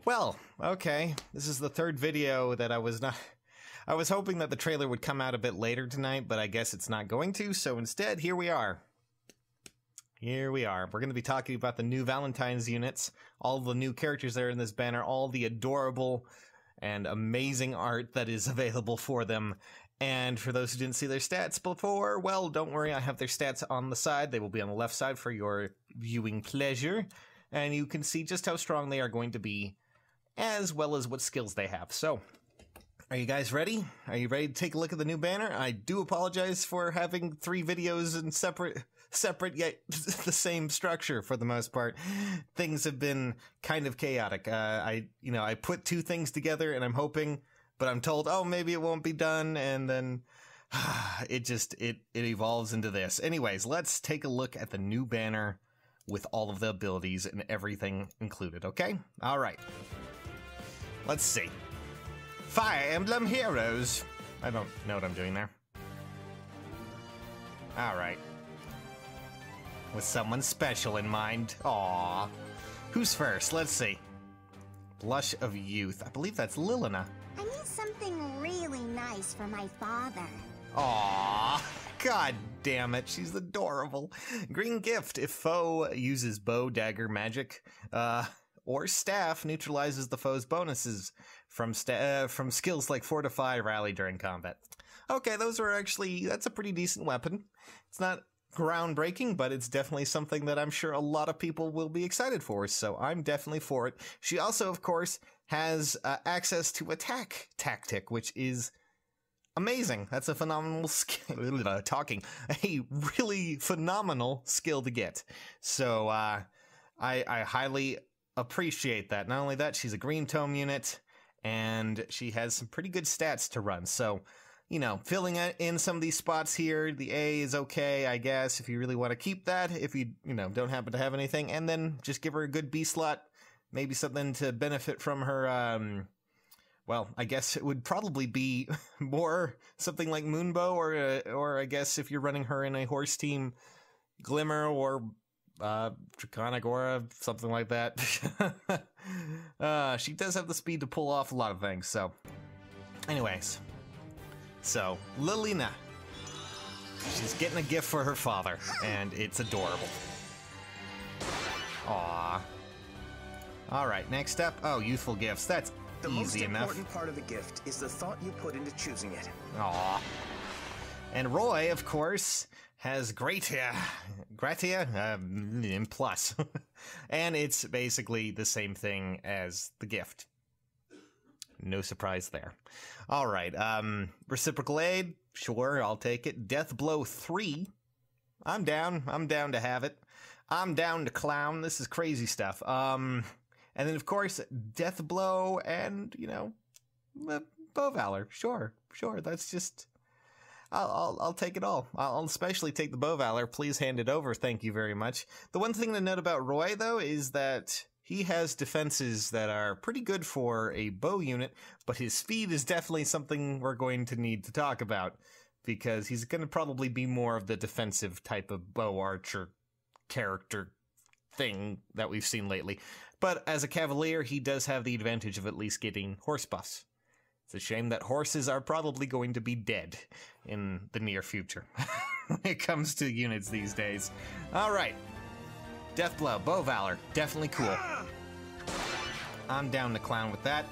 Well, okay. This is the third video that I was hoping that the trailer would come out a bit later tonight, but I guess it's not going to, so instead, here we are. Here we are. We're going to be talking about the new Valentine's units, all the new characters that are in this banner, all the adorable and amazing art that is available for them. And for those who didn't see their stats before, well, don't worry, I have their stats on the side. They will be on the left side for your viewing pleasure. And you can see just how strong they are going to be, as well as what skills they have. So, are you guys ready? Are you ready to take a look at the new banner? I do apologize for having 3 videos in separate yet the same structure for the most part. Things have been kind of chaotic. I put 2 things together and I'm hoping, but I'm told, oh, maybe it won't be done, and then it evolves into this. Anyways, let's take a look at the new banner with all of the abilities and everything included, okay? All right. Let's see. Fire Emblem Heroes. I don't know what I'm doing there. All right. With someone special in mind. Aww. Who's first? Let's see. Blush of Youth. I believe that's Lilina. I need something really nice for my father. Aww. God damn it, she's adorable. Green Gift. If foe uses bow, dagger, magic, or staff, neutralizes the foe's bonuses from skills like Fortify, Rally during combat. Okay, that's a pretty decent weapon. It's not groundbreaking, but it's definitely something that I'm sure a lot of people will be excited for, so I'm definitely for it. She also, of course, has access to Attack Tactic, which is amazing. That's a phenomenal skill. A really phenomenal skill to get. So I highly appreciate that. Not only that, she's a green tome unit, and she has some pretty good stats to run. So, you know, filling in some of these spots here, the A is okay, I guess, if you really want to keep that, if you don't happen to have anything, and then just give her a good B slot, maybe something to benefit from her, well, I guess it would probably be more something like Moonbow, or I guess if you're running her in a horse team, Glimmer, or Draconic Aura, something like that. She does have the speed to pull off a lot of things, so. Anyways. So, Lilina. She's getting a gift for her father, and it's adorable. Aww. Alright, next up. Oh, Youthful Gifts. That's easy enough. The most important part of the gift is the thought you put into choosing it. Aww. And Roy, of course, has Gratia in plus. And it's basically the same thing as the gift. No surprise there. All right, Reciprocal Aid, sure, I'll take it. Death Blow 3, I'm down to have it. I'm down to clown, this is crazy stuff. And then, of course, Death Blow and, Bow Valor, sure, that's just... I'll take it all. I'll especially take the Bow Valor. Please hand it over. Thank you very much. The one thing to note about Roy, though, is that he has defenses that are pretty good for a bow unit, but his speed is definitely something we're going to need to talk about, because he's going to probably be more of the defensive type of bow archer character thing that we've seen lately. But as a cavalier, he does have the advantage of at least getting horse buffs. It's a shame that horses are probably going to be dead in the near future when it comes to units these days. All right. Death Blow, Bow Valor, definitely cool. I'm down to clown with that.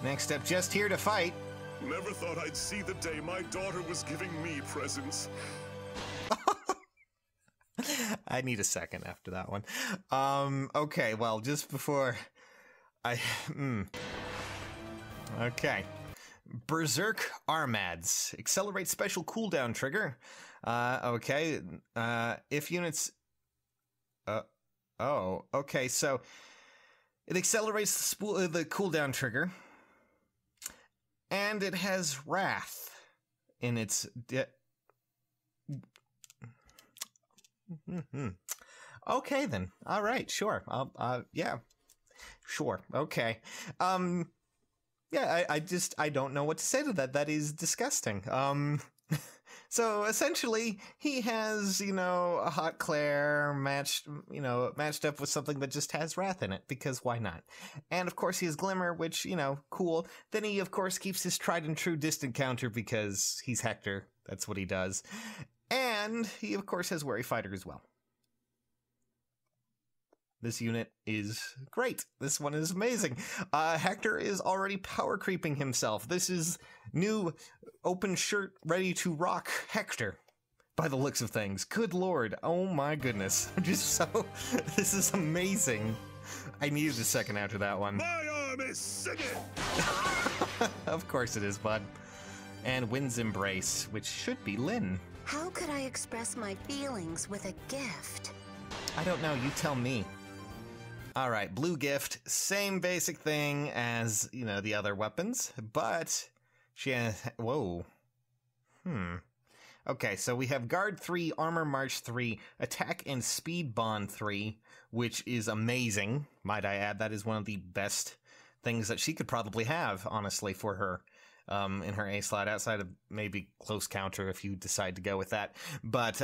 Next up, just here to fight. Never thought I'd see the day my daughter was giving me presents. I need a second after that one. Okay, well, just before I... Okay. Berserk Armads. Accelerate special cooldown trigger. Okay. If units... oh, okay, so it accelerates the cooldown trigger, and it has Wrath in its... Okay, then. All right, sure. Yeah. Sure. Okay. Yeah, I don't know what to say to that. That is disgusting. So essentially, he has, a hot Claire matched up with something that just has wrath in it, because why not? And of course he has Glimmer, which, cool. Then he, of course, keeps his tried and true distant counter because he's Hector. That's what he does. And he, of course, has Wary Fighter as well. This unit is great. This one is amazing. Hector is already power creeping himself. This is new open shirt ready to rock Hector by the looks of things. Good lord. Oh my goodness. I'm just so... This is amazing. I needed a second after that one. My arm is singing! Of course it is, bud. And Wind's Embrace, which should be Lynn. How could I express my feelings with a gift? I don't know. You tell me. All right, blue gift, same basic thing as, the other weapons, but she has, whoa. Okay, so we have Guard 3, Armor March 3, Attack and Speed Bond 3, which is amazing, might I add. That is one of the best things that she could probably have, honestly, for her. In her A slot, outside of maybe Close Counter if you decide to go with that. But,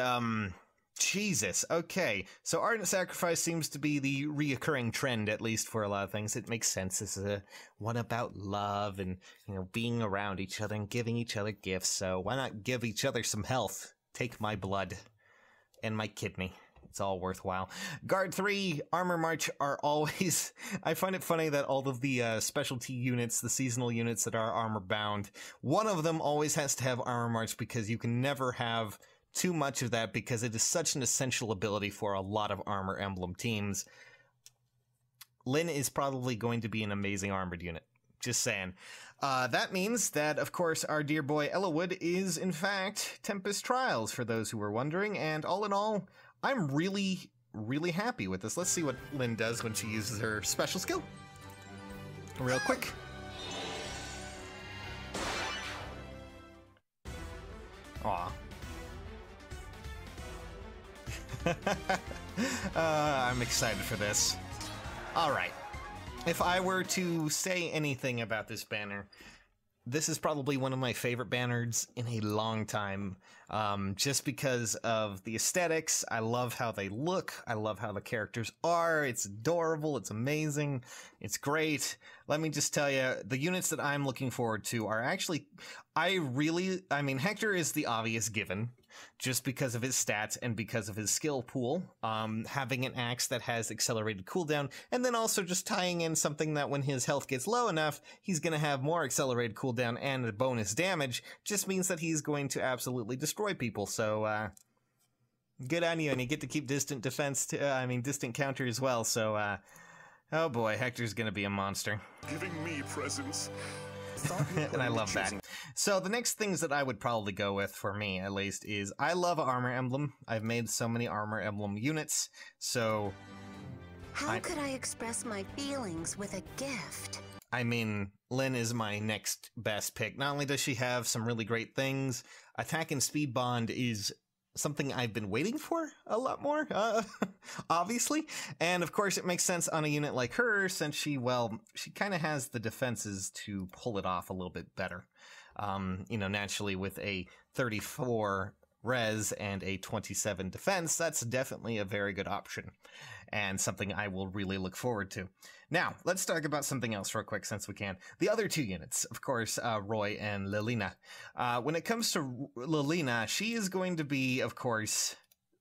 Jesus. Okay. So Ardent Sacrifice seems to be the reoccurring trend, at least for a lot of things. It makes sense. This is a one about love and, being around each other and giving each other gifts. So why not give each other some health? Take my blood and my kidney. It's all worthwhile. Guard 3, Armor March are always... I find it funny that all of the specialty units, the seasonal units that are armor bound, one of them always has to have Armor March because you can never have too much of that because it is such an essential ability for a lot of Armor Emblem teams. Lynn is probably going to be an amazing armored unit. Just saying. That means that, of course, our dear boy Ellawood is, in fact, Tempest Trials, for those who were wondering, and all in all, I'm really, really happy with this. Let's see what Lynn does when she uses her special skill. Real quick. Aw. I'm excited for this. Alright. If I were to say anything about this banner, this is probably one of my favorite banners in a long time. Just because of the aesthetics. I love how they look. I love how the characters are. It's adorable. It's amazing. It's great. Let me just tell you, the units that I'm looking forward to are actually... Hector is the obvious given, just because of his stats and because of his skill pool. Having an axe that has accelerated cooldown, and then also just tying in something that when his health gets low enough, he's going to have more accelerated cooldown and a bonus damage, just means that he's going to absolutely destroy people. So, good on you, and you get to keep distant defense, distant counter as well. So, oh boy, Hector's going to be a monster. Giving me presents. And I love that. So the next things that I would probably go with, for me at least, is I love Armor Emblem. I've made so many Armor Emblem units, so... How could I express my feelings with a gift? Lynn is my next best pick. Not only does she have some really great things, Attack and Speed Bond is something I've been waiting for a lot more, obviously. And of course it makes sense on a unit like her, since she kind of has the defenses to pull it off a little bit better. Naturally with a 34 res and a 27 defense, that's definitely a very good option. And something I will really look forward to. Now, let's talk about something else real quick, since we can. The other two units, of course, Roy and Lilina. When it comes to Lilina, she is going to be, of course,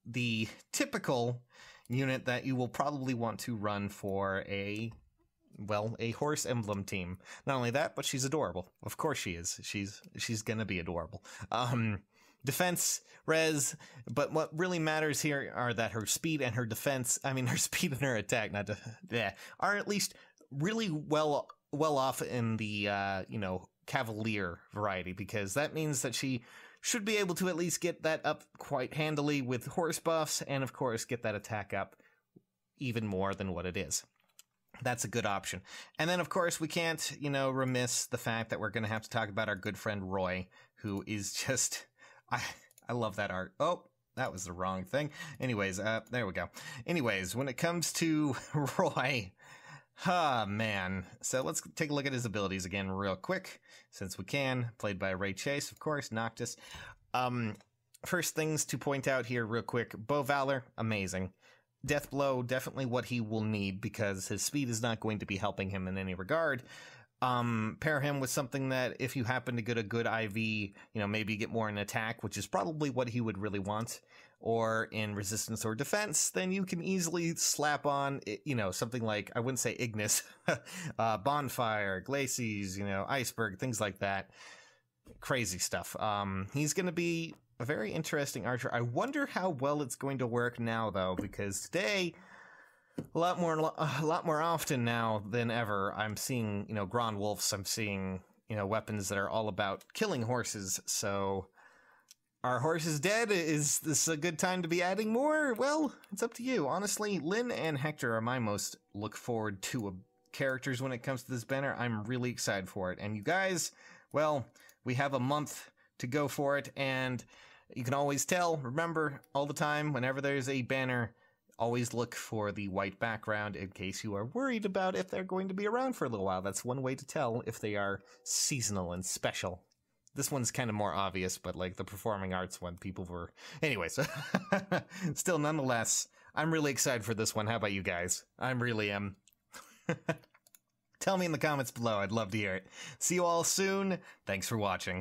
the typical unit that you will probably want to run for a horse emblem team. Not only that, but she's adorable. Of course she is. She's gonna be adorable. Defense, res, but what really matters here are that her speed and her defense, her speed and her attack, are at least really well off in the, Cavalier variety, because that means that she should be able to at least get that up quite handily with horse buffs, and of course get that attack up even more than what it is. That's a good option. And then, of course, we can't, remiss the fact that we're going to have to talk about our good friend Roy, who is just... I love that art. Oh, that was the wrong thing. Anyways, there we go. Anyways, when it comes to Roy, man. So let's take a look at his abilities again real quick, since we can. Played by Ray Chase, of course, Noctis. first things to point out here real quick. Bow Valor, amazing. Death Blow, definitely what he will need because his speed is not going to be helping him in any regard. Pair him with something that if you happen to get a good IV, you know, maybe get more in attack, which is probably what he would really want, or in resistance or defense, then you can easily slap on, you know, something like, I wouldn't say Ignis, Bonfire, Glacies, you know, Iceberg, things like that. Crazy stuff. He's going to be a very interesting archer. I wonder how well it's going to work now, though, because today, a lot more often now than ever, I'm seeing, you know, Gronwolfs, I'm seeing, you know, weapons that are all about killing horses, so are horses dead? Is this a good time to be adding more? Well, it's up to you. Honestly, Lynn and Hector are my most look forward to characters when it comes to this banner. I'm really excited for it, and you guys, well, we have a month to go for it, and you can always tell, remember, all the time, whenever there's a banner, always look for the white background in case you are worried about if they're going to be around for a little while. That's one way to tell if they are seasonal and special. This one's kind of more obvious, but like the performing arts one, people were... Anyways, still nonetheless, I'm really excited for this one. How about you guys? I really am. Tell me in the comments below. I'd love to hear it. See you all soon. Thanks for watching.